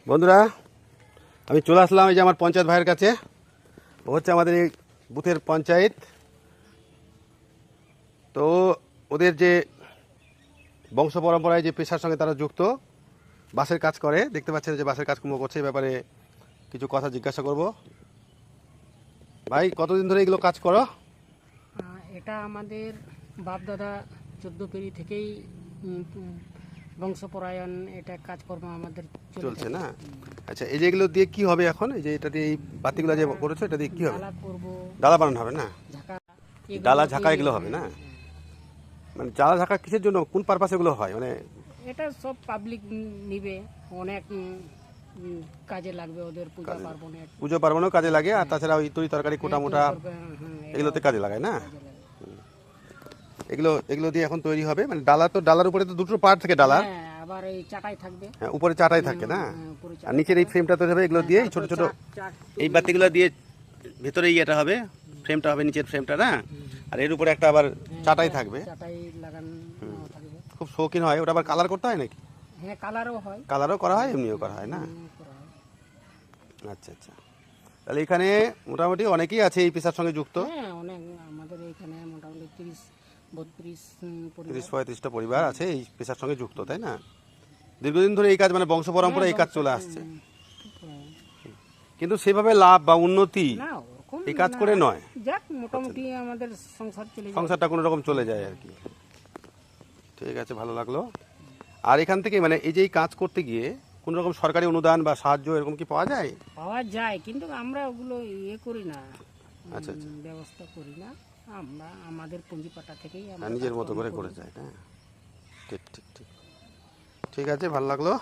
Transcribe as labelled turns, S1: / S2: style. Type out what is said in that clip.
S1: বন্ধুরা, আমি চলে আসলাম এই যে আমার পঞ্চায়েত ভাইয়ের কাছে। ও হচ্ছে আমাদের এই বুথের পঞ্চায়েত। তো ওদের যে বংশ পরম্পরায় যে পেশার সঙ্গে তারা যুক্ত, বাসের কাজ করে, দেখতে পাচ্ছেন যে বাসের কাজকর্ম করছে। এই ব্যাপারে কিছু কথা জিজ্ঞাসা করব। ভাই, কতদিন ধরে এগুলো কাজ করো?
S2: এটা আমাদের বাপদাদা 14 পিঁড়ি থেকেই বংশপরায়ণ এটা কাজকর্ম আমাদের
S1: চলছে না? আচ্ছা, এই যে এগুলো দিয়ে কি হবে এখন? এই যে এটা দিয়ে এই বাতিগুলো যে করেছো, এটা দিয়ে কি হবে?
S2: ডালা করব,
S1: ডালা বানানো হবে না?
S2: ঝাঁকা,
S1: ডালা ঝাঁকা এগুলো হবে না? মানে ডালা ঝাঁকা কিসের জন্য, কোন পারপাসে এগুলো হয়? মানে
S2: এটা সব পাবলিক নিবে, অনেক কাজে লাগবে ওদের পূজা পার্বণে।
S1: পুজো পার্বণেও কাজে লাগে, আর তাছাড়া ওই তরি তরকারি কোটা মোটা এগুলোতে কাজে লাগায় না? এগুলো এগুলো দিয়ে এখন তৈরি হবে। মানে ডালা, তো ডালার উপরে তো দুটো পার্ট থাকে ডালার।
S2: আবার এই চাটাই থাকবে,
S1: হ্যাঁ, উপরে চাটাই থাকে না?
S2: উপরে
S1: আর নিচের এই ফ্রেমটা তৈরি হবে এগুলো দিয়ে, এই ছোট ছোট
S2: চাট
S1: এই বাতিগুলো দিয়ে ভেতরে ইয়েটা হবে, ফ্রেমটা হবে, নিচের ফ্রেমটা না? আর এর উপরে একটা আবার চাটাই থাকবে।
S2: চাটাই লাগানো থাকবে।
S1: খুব শৌখিন হয় ওটা। আবার কালার করতে হয় নাকি?
S2: হ্যাঁ, কালারও হয়,
S1: কালারও করা হয়, এমনিও করা হয় না?
S2: করা হয়।
S1: আচ্ছা আচ্ছা, তাহলে এখানে মোটামুটি অনেকেই আছে এই পেশার সঙ্গে যুক্ত।
S2: হ্যাঁ, অনেক আমাদের এখানে মোটামুটি 30-32 পরিবার।
S1: 30-35টা পরিবার আছে এই পেশার সঙ্গে যুক্ত, তাই না? দীর্ঘদিন ধরে এই কাজ, মানে বংশ পরম্পরা এই কাজ চলে আসছে। কিন্তু সেভাবে লাভ বা উন্নতি
S2: না ওরকম
S1: এই কাজ করে নয়।
S2: যাক, মোটামুটি আমাদের সংসার চলে যায়।
S1: সংসারটা কোনো রকম চলে যায় আর কি। ঠিক আছে, ভালো লাগলো। আর এখান থেকে মানে এই যে এই কাজ করতে গিয়ে কোনো রকম সরকারি অনুদান বা সাহায্য এরকম কি পাওয়া যায়?
S2: পাওয়া যায়, কিন্তু আমরা ওগুলো করি না,
S1: আচ্ছা আচ্ছা,
S2: ব্যবস্থা করি না। আমরা আমাদের পুঁজিপাটা থেকেই আমরা
S1: নিজের মতো করে
S2: কাজকর্ম
S1: করে যায় না? ঠিক ঠিক ঠিক, ঠিক আছে, ভালো লাগলো।